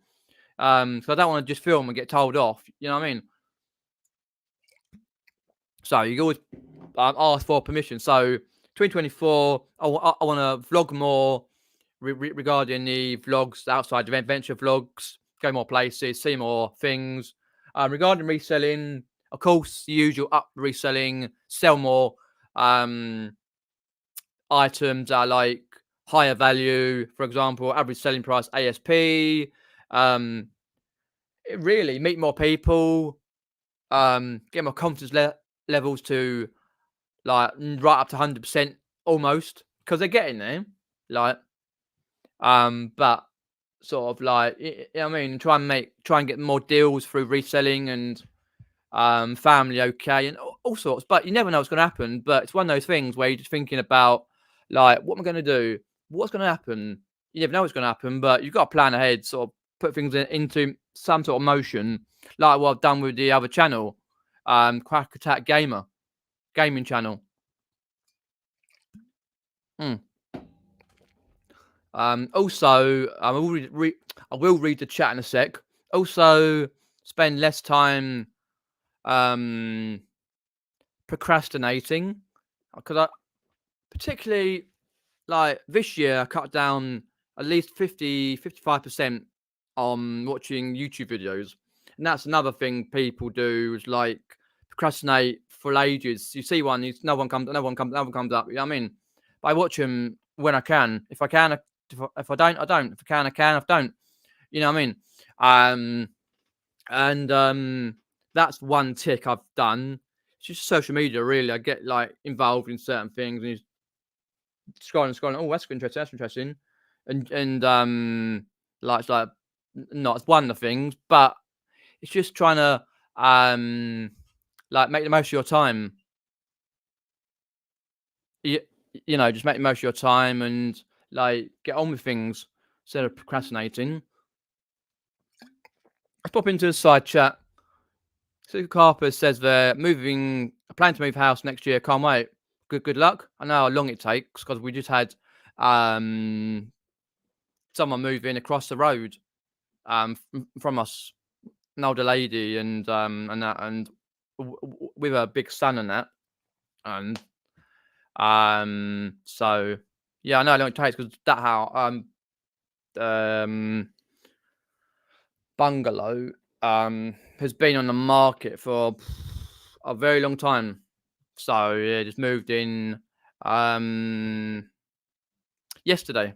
So I don't want to just film and get told off. You know what I mean? So you always ask for permission. So 2024, I want to vlog more regarding the vlogs outside of adventure vlogs, go more places, see more things. Regarding reselling, of course, the usual up reselling, sell more items that are like higher value, for example, average selling price, ASP. Really meet more people, get my confidence levels to like right up to 100% almost, because they're getting there. Like, but sort of like, you know what I mean, try and get more deals through reselling, and family okay, and all sorts. But you never know what's going to happen. But it's one of those things where you're just thinking about like, what am I going to do? What's going to happen? You never know what's going to happen, but you've got to plan ahead, sort of put things into some sort of motion, like what I've done with the other channel, Quack Attack gaming channel. Mm. Also, I will read the chat in a sec. Also, spend less time um, procrastinating, because I particularly like this year I cut down at least 55% on watching YouTube videos, and that's another thing people do is like procrastinate for ages. You see one, no one comes up. You know what I mean? But I watch them when I can. If I can, if I don't, I don't. If I can, I can. If I don't, you know what I mean? And that's one tick I've done. It's just social media, really. I get like involved in certain things, and scrolling. Oh, that's interesting. That's interesting. And like it's like not it's one of the things, but it's just trying to like make the most of your time. You know, just make the most of your time and like get on with things instead of procrastinating. Let's pop into the side chat. So Carper says they're moving. I plan to move house next year. Can't wait. Good luck. I know how long it takes, because we just had someone move in across the road from us, an older lady, and that, and with a big son and that, and so yeah, I know how long it takes, because that how bungalow has been on the market for a very long time. So yeah, just moved in yesterday.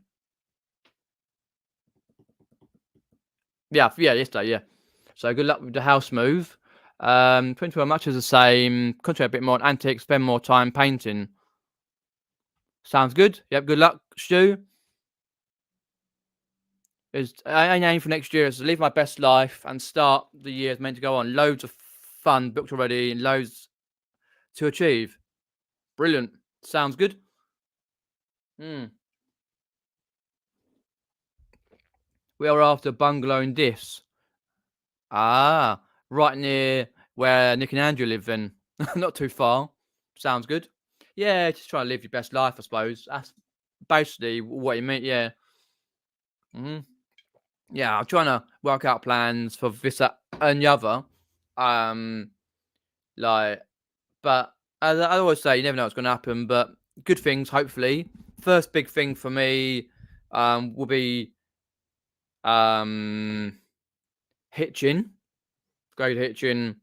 Yeah, yesterday, yeah. So good luck with the house move. 21 much is the same. Concentrate a bit more on antiques, spend more time painting. Sounds good. Yep, good luck, Stu. Aim for next year is to live my best life and start the year is meant to go on. Loads of fun booked already and loads to achieve. Brilliant. Sounds good. We are after bungalow in Diffs. Ah, right near where Nick and Andrew live then. Not too far. Sounds good. Yeah, just try to live your best life, I suppose. That's basically what you mean, yeah. Yeah, I'm trying to work out plans for this, that, and the other. Like, but as I always say, you never know what's going to happen, but good things, hopefully. first big thing for me will be hitching. Go to hitching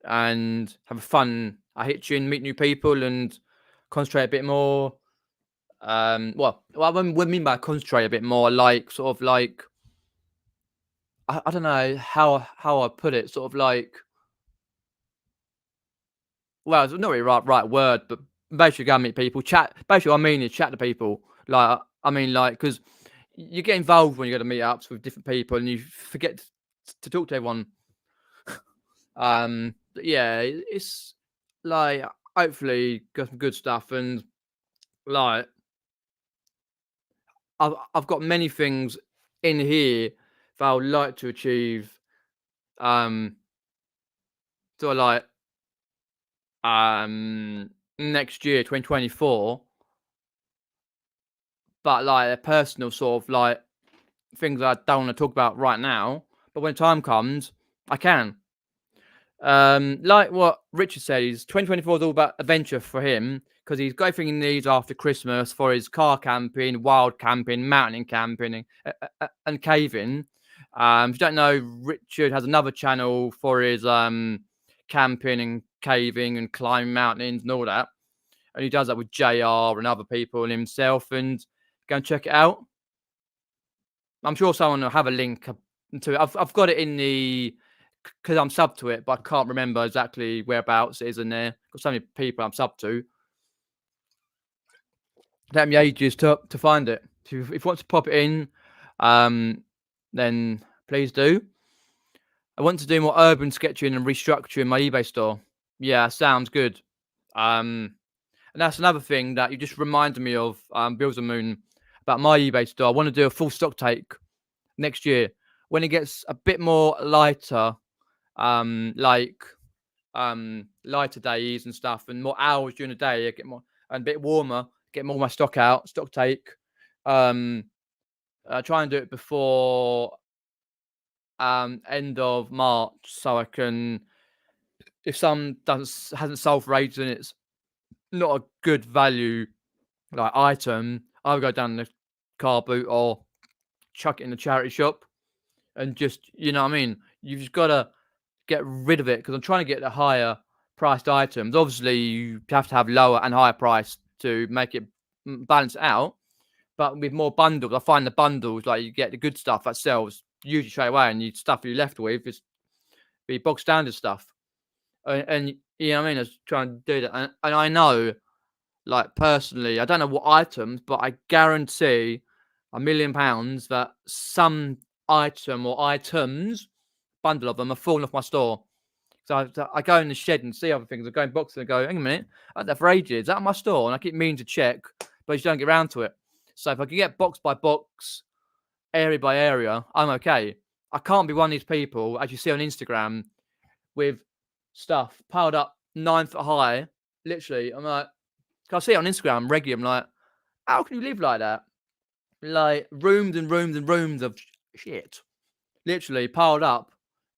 and have fun at hitching, meet new people, and concentrate a bit more. Well, what I mean by concentrate a bit more, like sort of like I don't know how I put it, sort of like, well, it's not really right word, but basically go and meet people, chat. Basically, what I mean is chat to people. Like, I mean, like, because you get involved when you go to meetups with different people, and you forget to talk to everyone. But yeah, it's like hopefully got some good stuff, and like I've got many things in here that I would like to achieve. Um, sort of like next year, 2024. But like a personal sort of like things that I don't want to talk about right now. But when time comes, I can. Like what Richard says, 2024 is all about adventure for him because he's got everything he needs after Christmas for his car camping, wild camping, mountain camping, and caving. If you don't know, Richard has another channel for his camping and caving and climbing mountains and all that, and he does that with JR and other people and himself. And go and check it out. I'm sure someone will have a link to it. I've got it in the because I'm sub to it, but I can't remember exactly whereabouts it is in there. Got so many people I'm sub to. Take me ages to find it. So if you want to pop it in, then please do. I want to do more urban sketching and restructuring my eBay store. Yeah, sounds good. And that's another thing that you just reminded me of, Bills and Moon, about my eBay store. I want to do a full stock take next year when it gets a bit more lighter, like lighter days and stuff, and more hours during the day. I get more and a bit warmer. Get more of my stock out, stock take. Try and do it before end of March, so I can. If some hasn't sold for ages and it's not a good value like item, I'll go down the car boot or chuck it in the charity shop and just, you know what I mean? You've just got to get rid of it because I'm trying to get the higher priced items. Obviously, you have to have lower and higher price to make it balance out. But with more bundles, I find the bundles, like you get the good stuff that sells usually straight away, and the stuff you're left with is the bog standard stuff. And you know what I mean? I was trying to do that. And I know, like personally, I don't know what items, but I guarantee £1,000,000 that some item or items, bundle of them, are falling off my store. So I go in the shed and see other things. I go in boxes and go, hang a minute, I had that for ages. Is that my store? And I keep meaning to check, but I just don't get around to it. So if I can get box by box, area by area, I'm okay. I can't be one of these people, as you see on Instagram, with stuff piled up 9 foot high. Literally, I'm like, I see it on Instagram regularly. I'm like, how can you live like that? Like rooms and rooms and rooms of shit, literally piled up,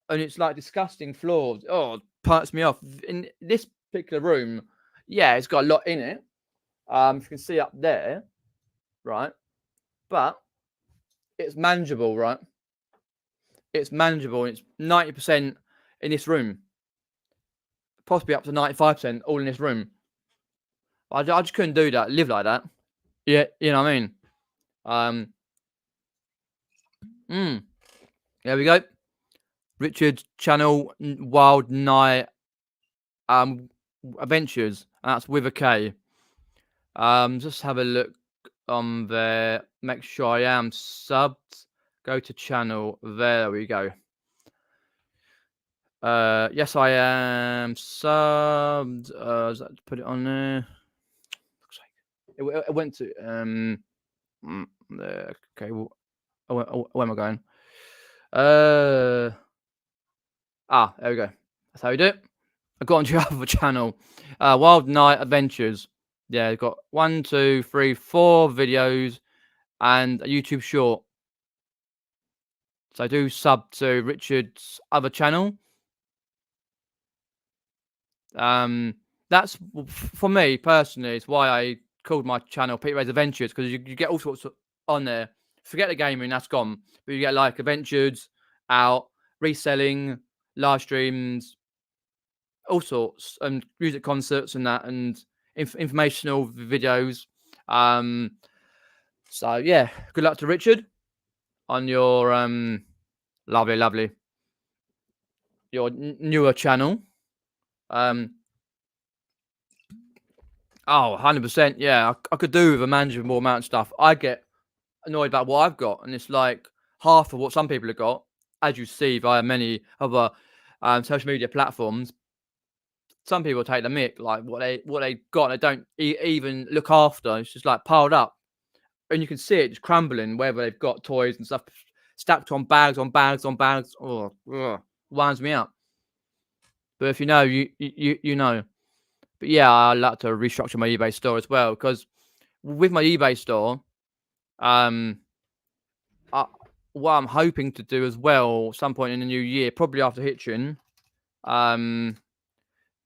and it's like disgusting floors. Oh, it hurts me off. In this particular room, yeah, it's got a lot in it. You can see up there, right? But it's manageable, right? It's manageable. And it's 90% in this room, possibly up to 95% all in this room. I just couldn't do that. Live like that. Yeah, you know what I mean. There we go. Richard's channel, Wild Night Adventures, and that's with a K. Just have a look on there. Make sure I am subbed. Go to channel. There we go. Yes, I am subbed. Put it on there. It went to okay. Well, where am I going? There we go. That's how you do it. I got onto your other channel, Wild Night Adventures. Yeah, I've got 1, 2, 3, 4 videos and a YouTube short. So do sub to Richard's other channel. That's for me personally. It's why I called my channel Pete Ray's Adventures because you get all sorts on there. Forget the gaming, that's gone. But you get like adventures out, reselling, live streams, all sorts, and music concerts and that, and informational videos. So yeah, good luck to Richard on your lovely your newer channel. Oh, 100%. Yeah, I could do with a manageable amount of stuff. I get annoyed about what I've got, and it's like half of what some people have got, as you see via many other social media platforms. Some people take the mick, like what they got, and they don't even look after. It's just like piled up, and you can see it just crumbling wherever they've got toys and stuff stacked on bags on bags on bags. Oh, ugh, winds me up. But if you know, you know. But yeah, I like to restructure my eBay store as well because with my eBay store, um, what I'm hoping to do as well, some point in the new year, probably after Hitchin,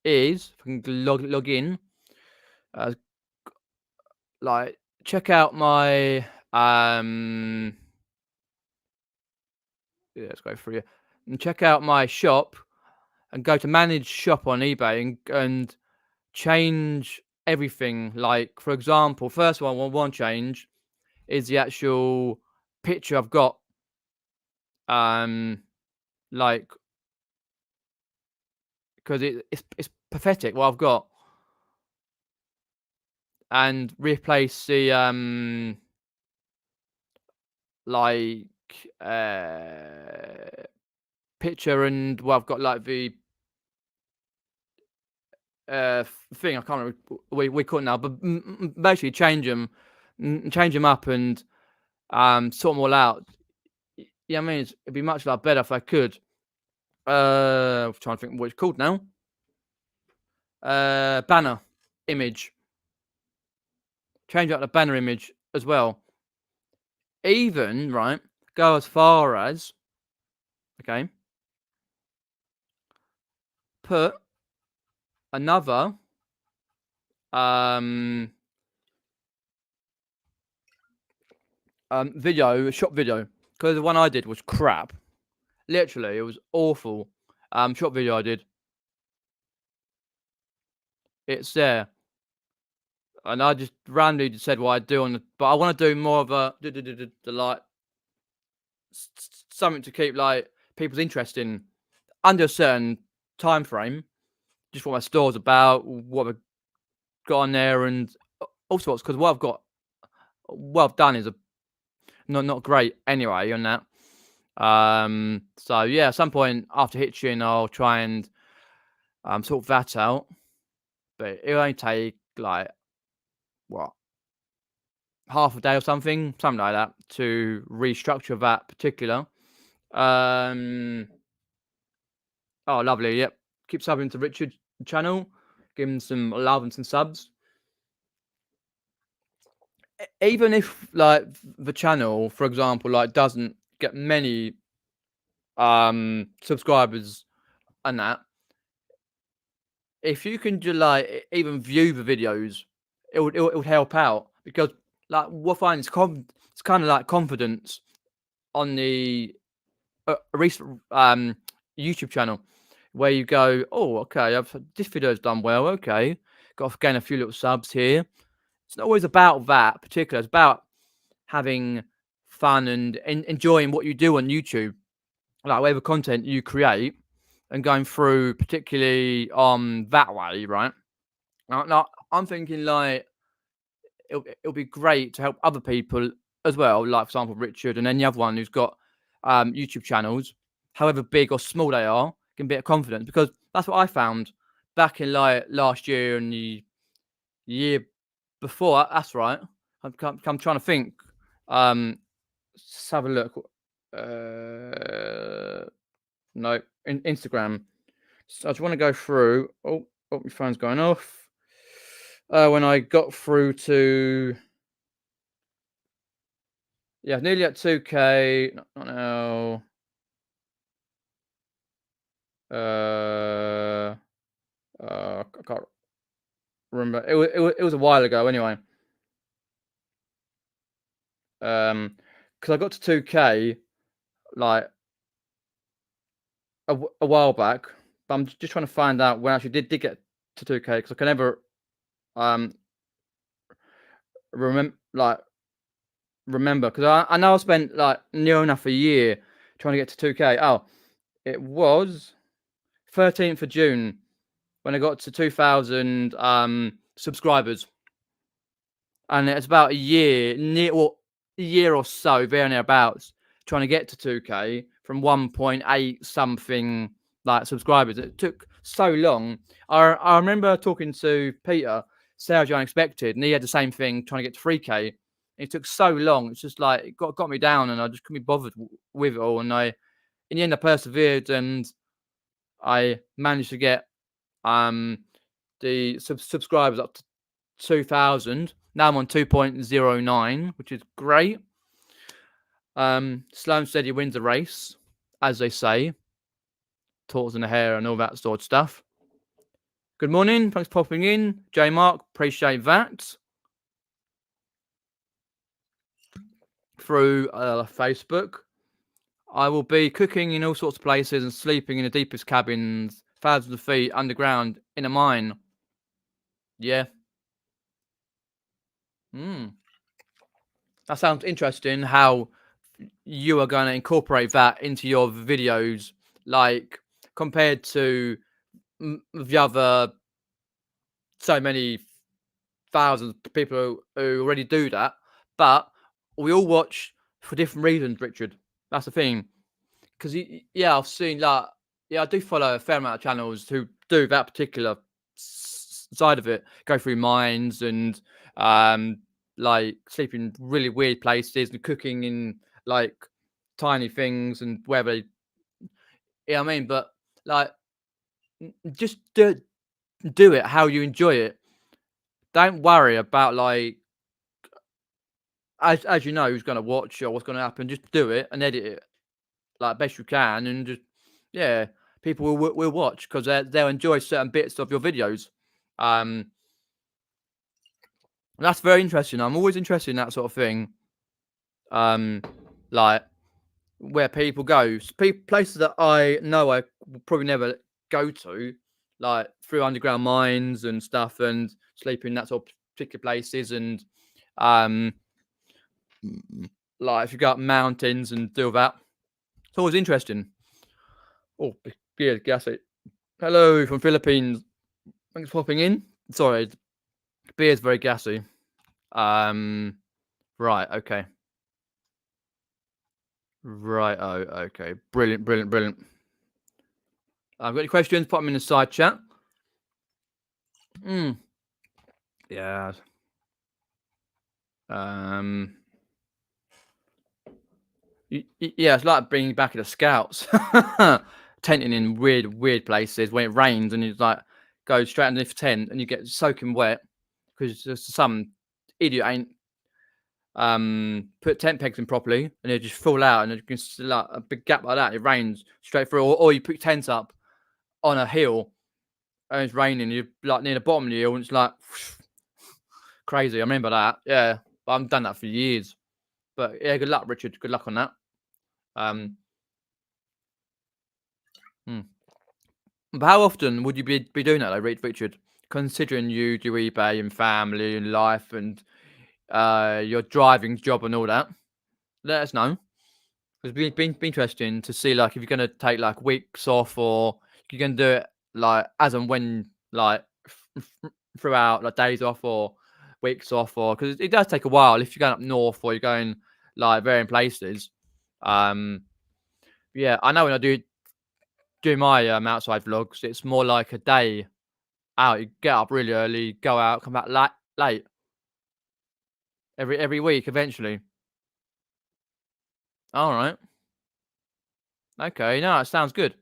is if I can log in, uh, like check out my yeah, let's go through here and check out my shop and go to manage shop on eBay and change everything. Like for example, first one I want to change is the actual picture I've got. Like because it's pathetic what I've got, and replace the like picture and well I've got like the thing I can't remember we call it now, but basically change them up and sort them all out. Yeah, I mean it'd be much like better if I could. I'm trying to think what it's called now. Banner image. Change out the banner image as well. Even right, go as far as okay, put another video, shop video, because the one I did was crap. Literally, it was awful. Shop video I did. It's there, and I just randomly just said what I do on the. But I want to do more of a the like something to keep like people's interest in under a certain time frame. Just what my store's about, what I've got on there, and all sorts. Because what I've done is not great anyway on that. So yeah, at some point after Hitchin, I'll try and sort that out. But it'll only take like what half a day or something like that to restructure that particular. Oh, lovely. Yep. Keep subbing to Richard's channel. Give him some love and some subs. Even if like the channel, for example, like doesn't get many subscribers and that, if you can just like even view the videos, it would help out because like what I find is it's kind of like confidence on the recent YouTube channel where you go, oh okay, this video's done well, okay, got to gain a few little subs here. It's not always about that particular. It's about having fun and enjoying what you do on YouTube, like whatever content you create, and going through particularly that way, right? Now I'm thinking like it'll be great to help other people as well, like for example Richard and any other one who's got YouTube channels, however big or small they are, can be a confidence because that's what I found back in like last year and the year before. That's right. I'm trying to think. Let's have a look. No, Instagram. So I just want to go through. Oh, my phone's going off. When I got through to nearly at 2K. Not now. I can't remember. It was a while ago anyway. Because I got to 2K like a while back, but I'm just trying to find out when I actually did get to 2K because I can never um like remember because I know I spent like near enough a year trying to get to 2K. Oh, it was 13th of June when I got to 2,000 subscribers, and it's about a year, a year or so, there nearabouts, trying to get to 2K from 1.8 something like subscribers. It took so long. I remember talking to Peter, Sarah Unexpected, and he had the same thing trying to get to 3K. It took so long. It's just like it got me down, and I just couldn't be bothered with it all. And in the end, I persevered, and I managed to get the subscribers up to 2,000. Now I'm on 2.09, which is great. Slow and steady wins the race, as they say. Torts in the hair and all that sort of stuff. Good morning. Thanks for popping in. J Mark, appreciate that. Through Facebook. I will be cooking in all sorts of places and sleeping in the deepest cabins, thousands of feet underground in a mine. Yeah. That sounds interesting. How you are going to incorporate that into your videos, like compared to the other so many thousands of people who already do that. But we all watch for different reasons, Richard. That's the thing. Because yeah, I've seen like I do follow a fair amount of channels who do that particular side of it, go through mines and like sleeping really weird places and cooking in like tiny things and wherever. I mean, but like just do it how you enjoy it. Don't worry about like as you know who's going to watch or what's going to happen. Just do it and edit it like best you can, and just yeah, people will watch because they'll enjoy certain bits of your videos. That's very interesting. I'm always interested in that sort of thing. Like where people go, places that I know I will probably never go to, like through underground mines and stuff, and sleep in that sort of particular places, and like if you go up mountains and do that, it's always interesting. Oh, beer, gassy. Hello from Philippines. Thanks for popping in. Sorry, beer's very gassy. Right, okay. Right, oh, okay. Brilliant, brilliant, brilliant. I've got any questions? Put them in the side chat. Yeah. Yeah, it's like being back at the Scouts, tenting in weird places when it rains and you like go straight underneath the tent and you get soaking wet because just some idiot ain't put tent pegs in properly and they just fall out and you can see like a big gap like that. It rains straight through, or you put your tent up on a hill and it's raining. You're like near the bottom of the hill and it's like crazy. I remember that. Yeah, but I've done that for years. But yeah, good luck, Richard. Good luck on that. But how often would you be doing that, though, Richard? Considering you do eBay and family and life and your driving job and all that, let us know. It's been interesting to see like if you're gonna take like weeks off or you're gonna do it like as and when like throughout like days off or weeks off, or because it does take a while if you're going up north or you're going like varying places. Yeah, I know when I do my outside vlogs, it's more like a day out. You get up really early, go out, come back late every week eventually. All right. Okay. No, it sounds good.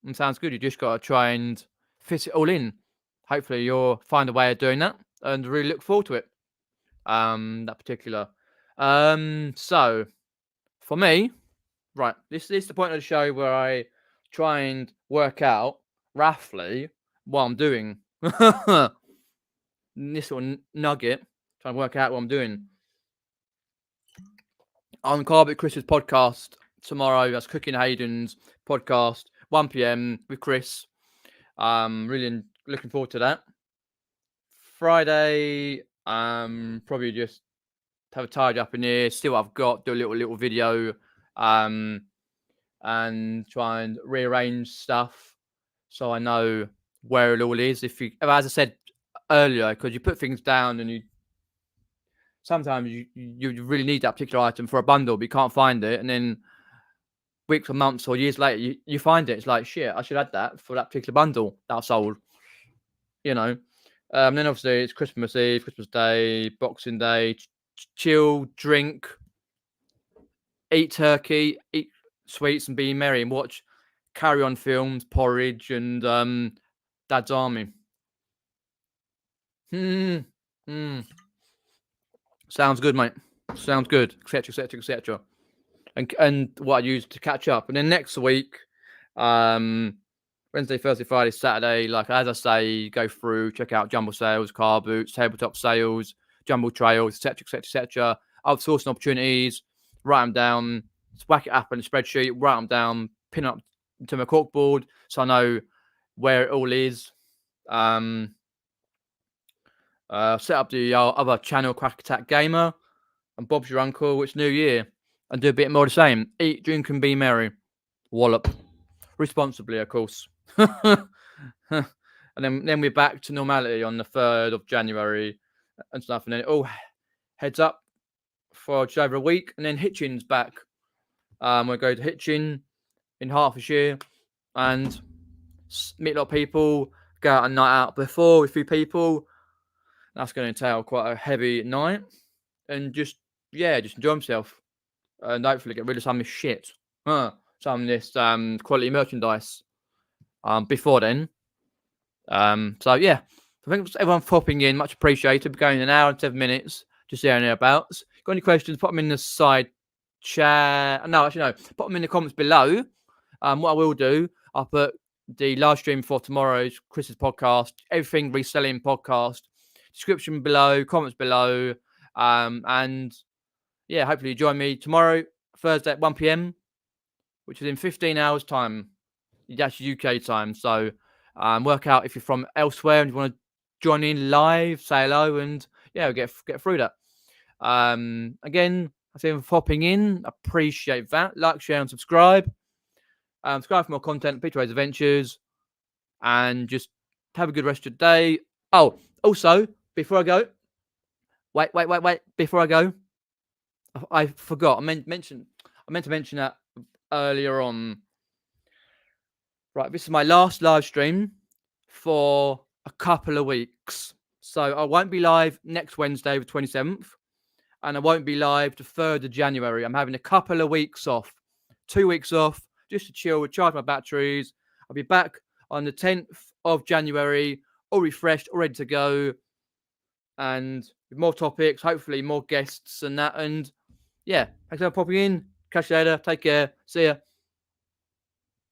It sounds good. You just got to try and fit it all in. Hopefully, you'll find a way of doing that, and really look forward to it. That particular. So for me, right, this is the point of the show where I try and work out roughly what I'm doing. This little nugget, trying to work out what I'm doing. on Carboots Chris's podcast tomorrow. That's Cooking Hayden's podcast, 1 p.m. with Chris. Really looking forward to that. Friday, probably just have a tidy up in here, see what I've got, do a little video, and try and rearrange stuff so I know where it all is. As I said earlier, because you put things down and sometimes you really need that particular item for a bundle, but you can't find it, and then weeks or months or years later you find it. It's like, shit, I should add that for that particular bundle that I sold. Then obviously it's Christmas Eve, Christmas Day, Boxing Day, chill, drink, eat turkey, eat sweets, and be merry, and watch Carry On films, Porridge, and Dad's Army. Sounds good, mate. Sounds good, etc. And what I use to catch up. And then next week, Wednesday, Thursday, Friday, Saturday, like as I say, go through, check out Jumble Sales, Carboots, Tabletop Sales, Jumble Trails, etc. Outsourcing opportunities, write them down, whack it up in a spreadsheet, write them down, pin up to my corkboard so I know where it all is. Set up the other channel, Quack Attack Gamer, and Bob's Your Uncle. It's New Year, and do a bit more of the same. Eat, drink, and be merry. Wallop. Responsibly, of course. And then we're back to normality on the 3rd of January and stuff. And then it all heads up for just over a week. And then Hitchin's back. We'll go to Hitchin in Hertfordshire and meet a lot of people. Go out a night out before with a few people. That's going to entail quite a heavy night. And just enjoy himself. And hopefully get rid of some of this shit. Some of this quality merchandise before then. So yeah, I think everyone popping in, much appreciated. We're going an hour and 7 minutes, just there and thereabouts. Got any questions? Put them in the side chat. No, actually no. Put them in the comments below. What I will do, I'll put the live stream for tomorrow's Chris's podcast, everything Reselling podcast, description below, comments below, and yeah, hopefully you join me tomorrow, Thursday at 1 p.m. which is in 15 hours time. That's UK time. So work out if you're from elsewhere and you want to join in live, say hello, and yeah, get through that. Again, I think for popping in, appreciate that. Like, share, and subscribe. Subscribe for more content, Peter Ray's Adventures, and just have a good rest of your day. Oh, also, before I go, wait. Before I go, I forgot. I meant to mention that earlier on. Right, this is my last live stream for a couple of weeks. So I won't be live next Wednesday, the 27th, and I won't be live the 3rd of January. I'm having a couple of weeks off, 2 weeks off, just to chill, recharge my batteries. I'll be back on the 10th of January, all refreshed, all ready to go, and with more topics, hopefully more guests and that. And yeah, thanks for popping in. Catch you later. Take care. See ya.